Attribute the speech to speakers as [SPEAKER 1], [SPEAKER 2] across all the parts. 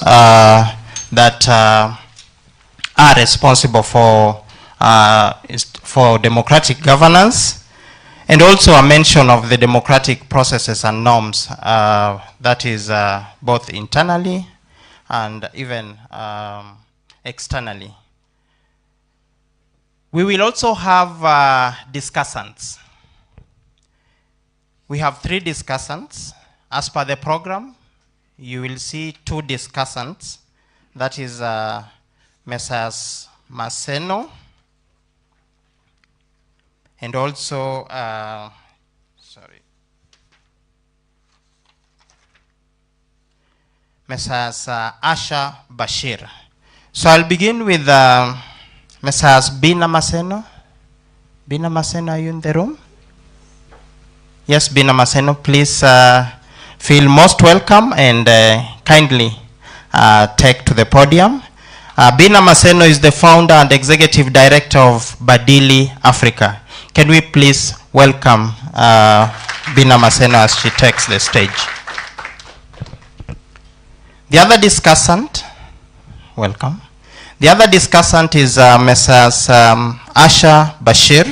[SPEAKER 1] that are responsible for democratic governance, and also a mention of the democratic processes and norms, that is both internally and even externally. We will also have discussants. We have 3 discussants. As per the program, you will see 2 discussants. That is Messrs. Maseno and also, Messrs. Asha Bashir. So I'll begin with Messrs. Bina Maseno. Bina Maseno, are you in the room? Yes, Bina Maseno, please feel most welcome and kindly take to the podium. Bina Maseno is the founder and executive director of Badili Africa. Can we please welcome Bina Maseno as she takes the stage. The other discussant, welcome. The other discussant is Messrs. Asha Bashir.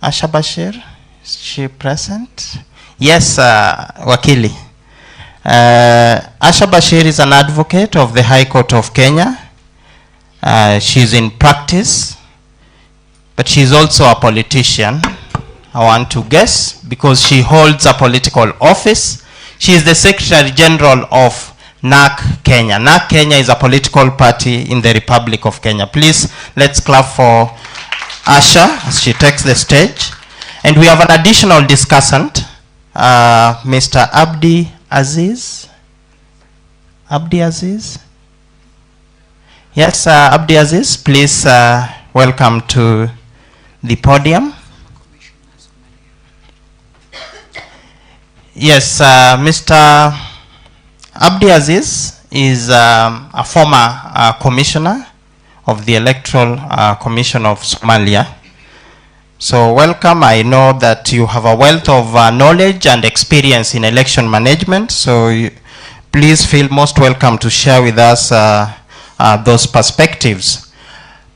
[SPEAKER 1] Asha Bashir, is she present? Yes, Wakili. Asha Bashir is an advocate of the High Court of Kenya. She's in practice, but she's also a politician, I want to guess, because she holds a political office. She is the Secretary General of NAK Kenya. NAK Kenya is a political party in the Republic of Kenya. Please, let's clap for Asha as she takes the stage. And we have an additional discussant, Mr. Abdi Aziz. Abdi Aziz? Yes, Abdi Aziz, please welcome to the podium. Yes, Mr. Abdi Aziz is a former commissioner of the Electoral Commission of Somalia. So welcome. I know that you have a wealth of knowledge and experience in election management, so please feel most welcome to share with us those perspectives.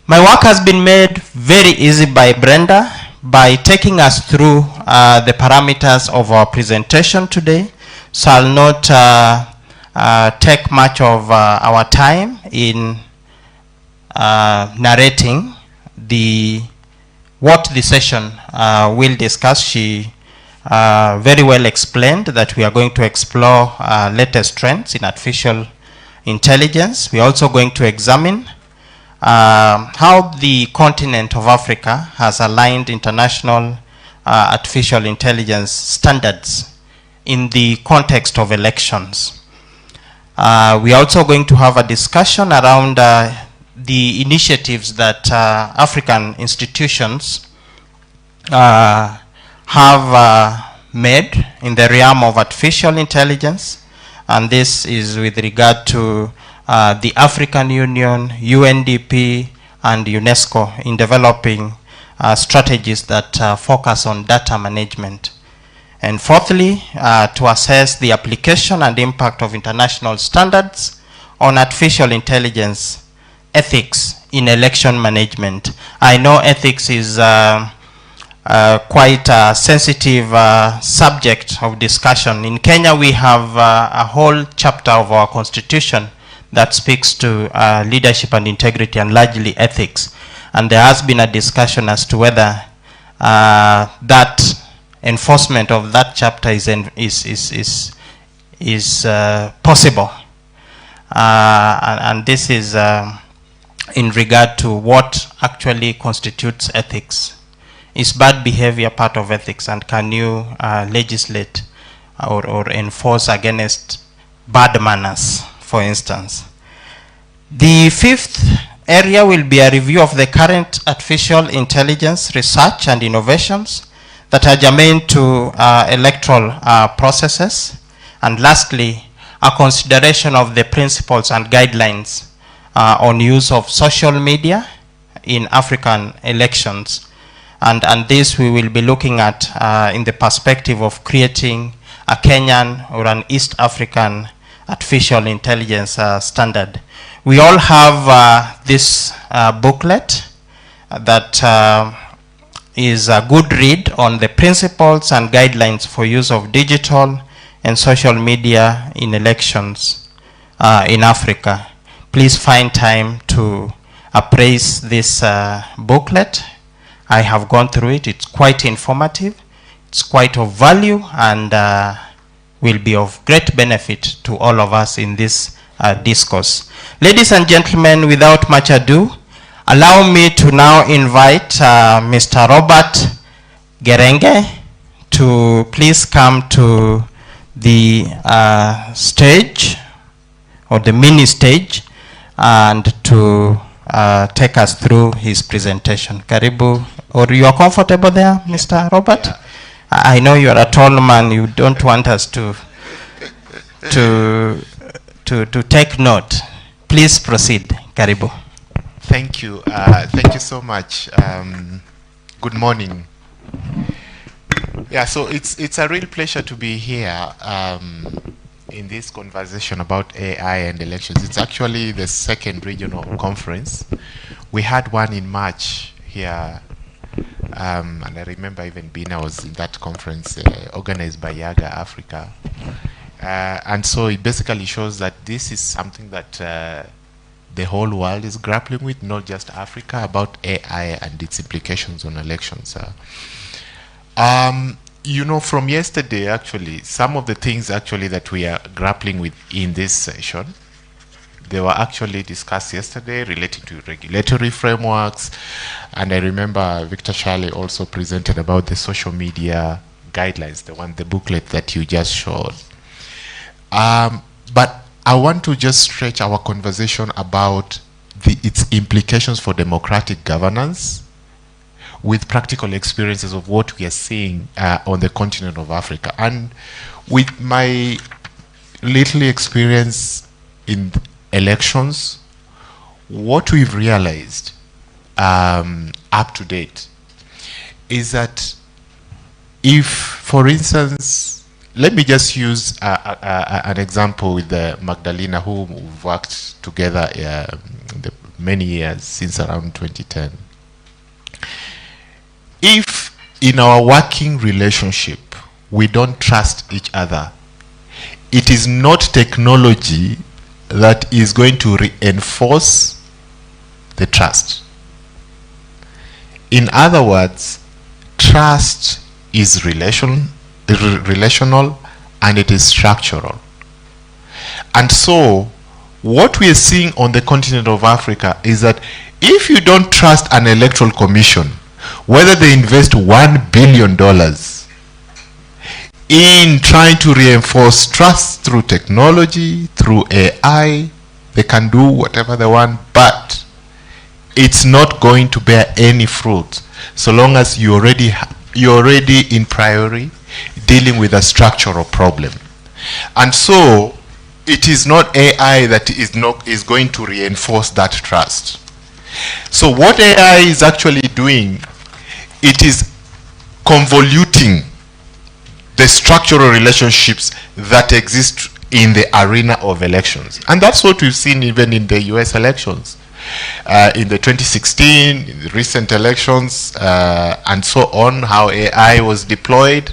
[SPEAKER 1] My work has been made very easy by Brenda by taking us through the parameters of our presentation today. So I'll not take much of our time in narrating what the session will discuss. She very well explained that we are going to explore latest trends in artificial intelligence. We are also going to examine how the continent of Africa has aligned international artificial intelligence standards in the context of elections. We are also going to have a discussion around the initiatives that African institutions have made in the realm of artificial intelligence, and this is with regard to the African Union, UNDP, and UNESCO in developing strategies that focus on data management. And fourthly, to assess the application and impact of international standards on artificial intelligence ethics in election management. I know ethics is quite a sensitive subject of discussion. In Kenya, we have a whole chapter of our constitution that speaks to leadership and integrity and largely ethics. And there has been a discussion as to whether that enforcement of that chapter is possible. And this is in regard to what actually constitutes ethics. Is bad behavior part of ethics, and can you legislate or enforce against bad manners, for instance? The fifth area will be a review of the current artificial intelligence research and innovations that are germane to electoral processes. And lastly, a consideration of the principles and guidelines on use of social media in African elections. And this we will be looking at in the perspective of creating a Kenyan or an East African artificial intelligence standard. We all have this booklet that is a good read on the principles and guidelines for use of digital and social media in elections in Africa. Please find time to appraise this booklet. I have gone through it. It's quite informative. It's quite of value and will be of great benefit to all of us in this discourse. Ladies and gentlemen, without much ado, allow me to now invite Mr. Robert Gerenge to please come to the stage, or the mini stage, and to take us through his presentation. Karibu, or you are comfortable there, Mr. Robert?
[SPEAKER 2] Yeah.
[SPEAKER 1] I know you are a tall man, you don't want us to take note. Please proceed, Karibu.
[SPEAKER 2] Thank you. Thank you so much. Good morning. Yeah, so it's a real pleasure to be here in this conversation about AI and elections. It's actually the second regional conference. We had one in March here, and I remember even I was in that conference organized by Yaga Africa. And so it basically shows that this is something that the whole world is grappling with, not just Africa, about AI and its implications on elections. You know, from yesterday, actually, some of the things actually that we are grappling with in this session, they were actually discussed yesterday relating to regulatory frameworks. And I remember Victor Charlie also presented about the social media guidelines, the booklet that you just showed. But I want to just stretch our conversation about its implications for democratic governance with practical experiences of what we are seeing on the continent of Africa. And with my little experience in elections, what we've realized up to date is that if, for instance, let me just use an example with Magdalena, who we've worked together many years, since around 2010. If in our working relationship we don't trust each other, it is not technology that is going to reinforce the trust. In other words, trust is relational and it is structural. And so what we are seeing on the continent of Africa is that if you don't trust an electoral commission, whether they invest $1 billion in trying to reinforce trust through technology, through AI, they can do whatever they want, but it's not going to bear any fruit so long as you're already in priority dealing with a structural problem. And so it is not AI that is going to reinforce that trust. So what AI is actually doing, it is convoluting the structural relationships that exist in the arena of elections. And that's what we've seen even in the US elections. In the 2016, in the recent elections, and so on, how AI was deployed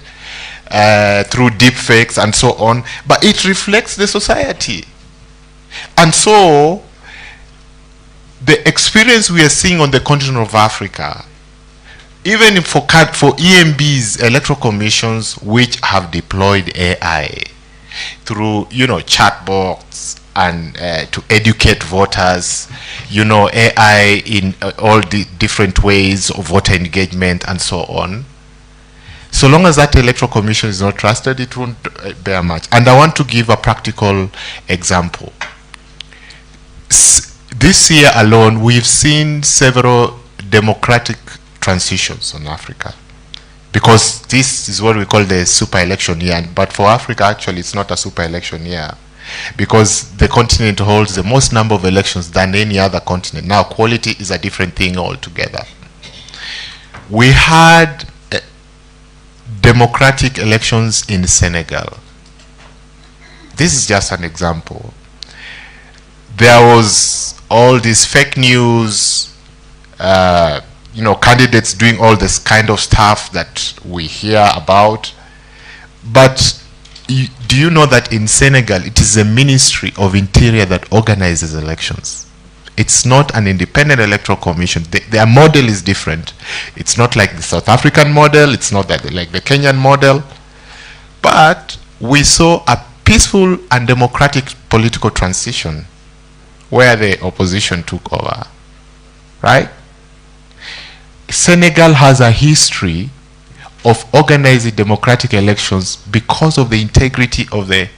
[SPEAKER 2] through deepfakes and so on. But it reflects the society. And so the experience we are seeing on the continent of Africa, even for EMB's electoral commissions which have deployed AI through, chatbots and to educate voters, AI in all the different ways of voter engagement and so on. So long as that electoral commission is not trusted, it won't bear much. And I want to give a practical example. This year alone, we've seen several democratic transitions in Africa, because this is what we call the super election year. But for Africa, actually, it's not a super election year, because the continent holds the most number of elections than any other continent. Now, quality is a different thing altogether. We had democratic elections in Senegal. this is just an example. There was all this fake news, candidates doing all this kind of stuff that we hear about. But do you know that in Senegal, it is the Ministry of Interior that organizes elections? It's not an independent electoral commission. Their model is different. It's not like the South African model. It's not like the Kenyan model. But we saw a peaceful and democratic political transition where the opposition took over, right? Senegal has a history of organizing democratic elections because of the integrity of the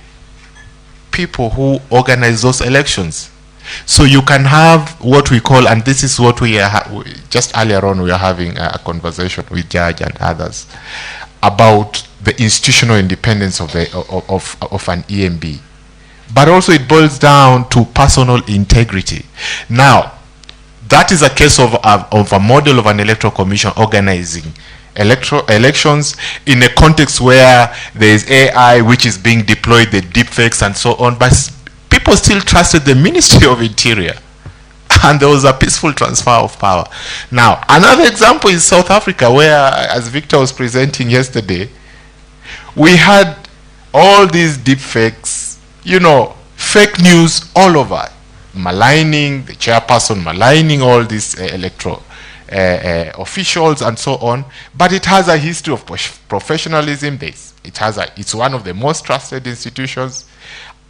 [SPEAKER 2] people who organize those elections. So you can have what we call, and this is what we are, just earlier on we are having a conversation with Judge and others about the institutional independence of an EMB. But also it boils down to personal integrity. Now, that is a case of a model of an electoral commission organizing elections in a context where there is AI which is being deployed, the deepfakes and so on, but people still trusted the Ministry of Interior, and there was a peaceful transfer of power. Now, another example is South Africa, where, as Victor was presenting yesterday, we had all these deepfakes, fake news all over, maligning the chairperson, maligning all these electoral officials and so on. But it has a history of professionalism. It's one of the most trusted institutions.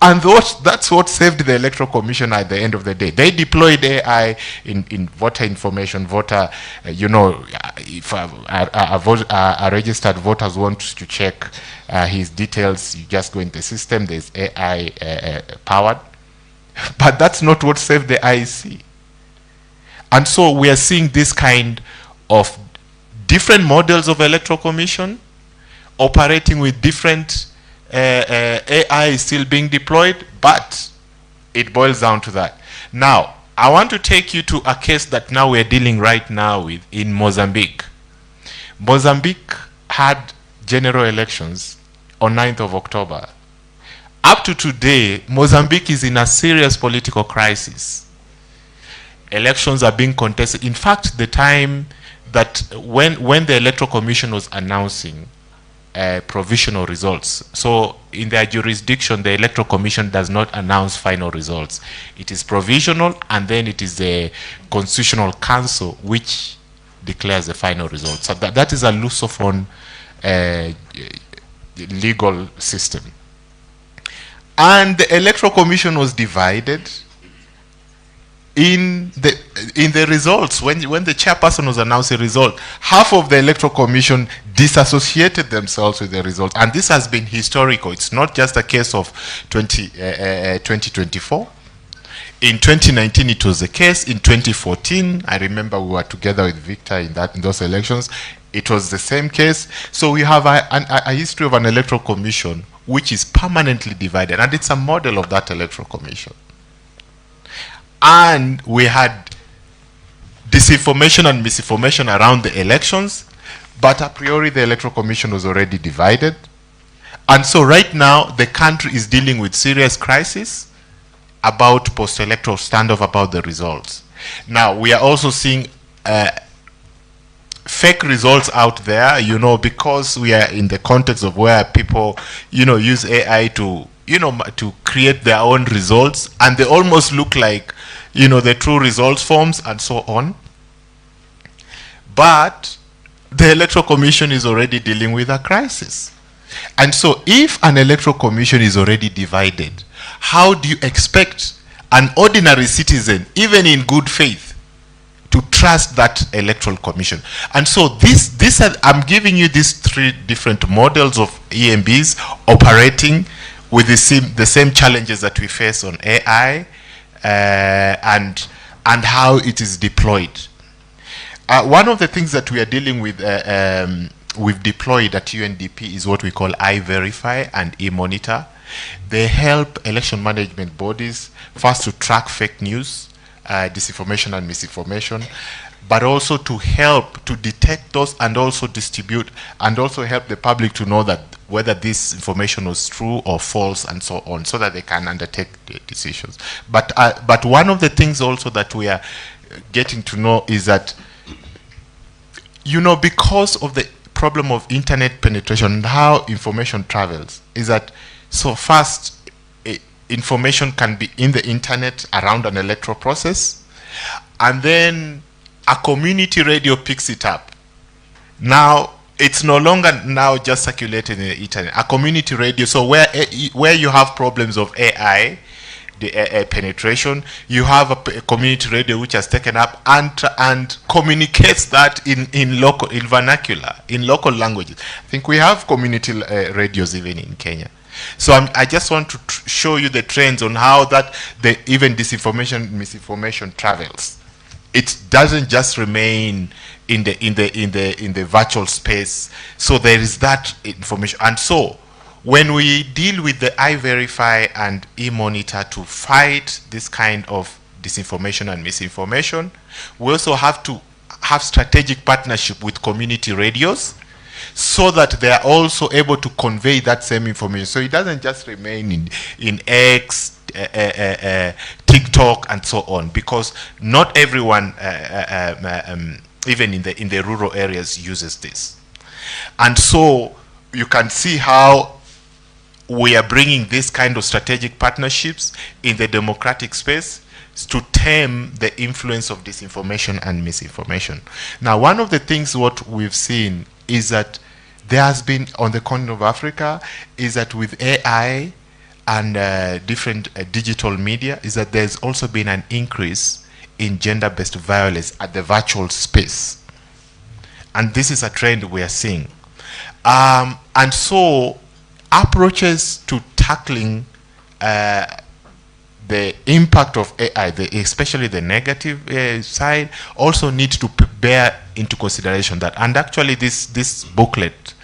[SPEAKER 2] And that's what saved the Electoral Commission at the end of the day. They deployed AI in voter information, if a registered voter wants to check his details, you just go in the system, there's AI powered. But that's not what saved the IEC. And so we are seeing this kind of different models of Electoral Commission operating with different AI is still being deployed, but it boils down to that. Now, I want to take you to a case that now we're dealing right now with in Mozambique. Mozambique had general elections on 9th of October. Up to today, Mozambique is in a serious political crisis. Elections are being contested. In fact, the time that when the Electoral Commission was announcing provisional results. So in their jurisdiction, the Electoral Commission does not announce final results. It is provisional, and then it is the Constitutional Council which declares the final results. So that is a Lusophone legal system. And the Electoral Commission was divided in the results. When the chairperson was announcing result, half of the Electoral Commission disassociated themselves with the results. And this has been historical. It's not just a case of 2024. In 2019, it was the case. In 2014, I remember we were together with Victor in those elections. It was the same case. So we have a history of an Electoral Commission which is permanently divided. And it's a model of that Electoral Commission. And we had disinformation and misinformation around the elections, but a priori the Electoral Commission was already divided. And so right now the country is dealing with serious crisis about post-electoral standoff about the results. Now we are also seeing fake results out there, because we are in the context of where people, use AI to create their own results, and they almost look like, the true results forms and so on. But the Electoral Commission is already dealing with a crisis. And so if an Electoral Commission is already divided, how do you expect an ordinary citizen, even in good faith, to trust that Electoral Commission? And so I'm giving you these three different models of EMBs operating with the same challenges that we face on AI, and how it is deployed. One of the things that we are dealing with, we've deployed at UNDP, is what we call iVerify and eMonitor. They help election management bodies first to track fake news disinformation and misinformation, but also to help to detect those and also distribute and also help the public to know that whether this information was true or false and so on, so that they can undertake the decisions. But one of the things also that we are getting to know is that, you know, because of the problem of internet penetration and how information travels, is that so fast information can be in the internet around an electoral process, and then a community radio picks it up. Now it's no longer now just circulating in the internet. A community radio, so where you have problems of AI, the penetration, you have a community radio which has taken up and communicates that in local, in vernacular, in local languages. I think we have community radios even in Kenya. So I just want to show you the trends on how that even disinformation, misinformation travels. It doesn't just remain in the virtual space. So there is that information, and so when we deal with the iVerify and eMonitor to fight this kind of disinformation and misinformation, we also have to have strategic partnership with community radios, so that they are also able to convey that same information. So it doesn't just remain in X, TikTok, and so on, because not everyone, even in the rural areas, uses this. And so you can see how we are bringing this kind of strategic partnerships in the democratic space to tame the influence of disinformation and misinformation. Now, one of the things what we've seen is that there has been on the continent of Africa is that with AI and different digital media, is that there's also been an increase in gender-based violence at the virtual space. And this is a trend we are seeing. And so approaches to tackling the impact of AI, especially the negative side, also need to bear into consideration that, and actually this booklet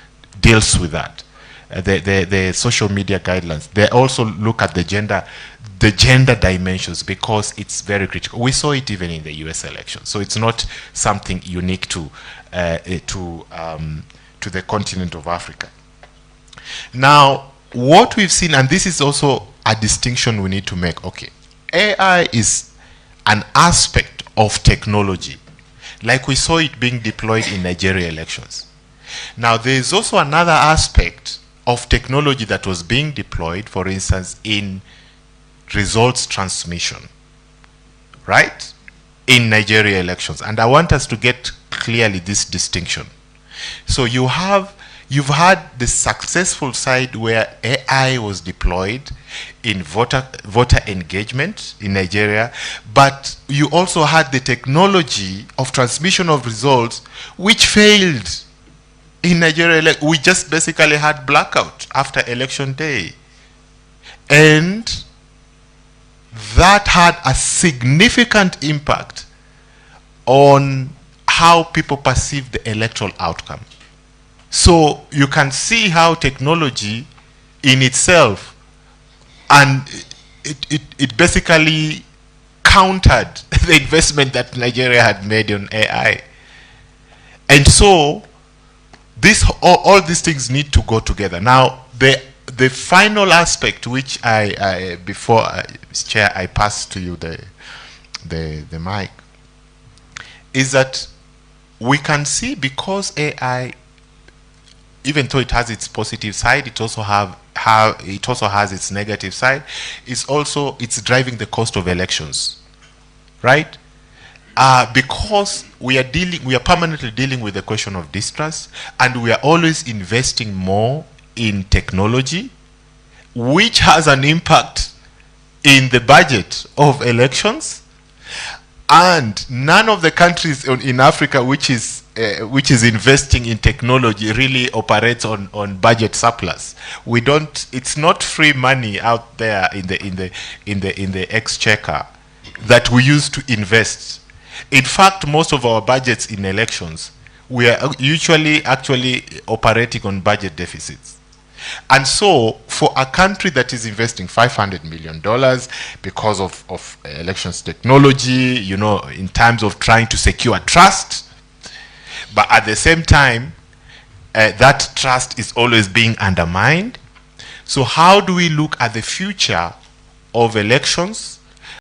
[SPEAKER 2] deals with that. The social media guidelines, they also look at the gender dimensions, because it's very critical. We saw it even in the US election, so it's not something unique to the continent of Africa. Now, what we've seen, and this is also a distinction we need to make. Okay, AI is an aspect of technology, like we saw it being deployed in Nigeria elections. Now, there is also another aspect of technology that was being deployed, for instance, in results transmission, right, in Nigeria elections. And I want us to get clearly this distinction. So you've had the successful side where AI was deployed in voter engagement in Nigeria, but you also had the technology of transmission of results which failed in Nigeria. We just basically had blackout after election day. And that had a significant impact on how people perceive the electoral outcome. So you can see how technology in itself, and it basically countered the investment that Nigeria had made on AI. And so all these things need to go together. Now, the final aspect, which before Chair, I pass to you the mic, is that we can see, because AI, even though it has its positive side, it also has its negative side. It's driving the cost of elections, right? Because we are permanently dealing with the question of distrust, and we are always investing more in technology, which has an impact in the budget of elections. And none of the countries in Africa which is investing in technology really operates on budget surplus. It's not free money out there in the exchequer that we use to invest. In fact, most of our budgets in elections, we are usually actually operating on budget deficits. And so, for a country that is investing $500 million because of elections technology, you know, in terms of trying to secure trust, but at the same time, that trust is always being undermined. So how do we look at the future of elections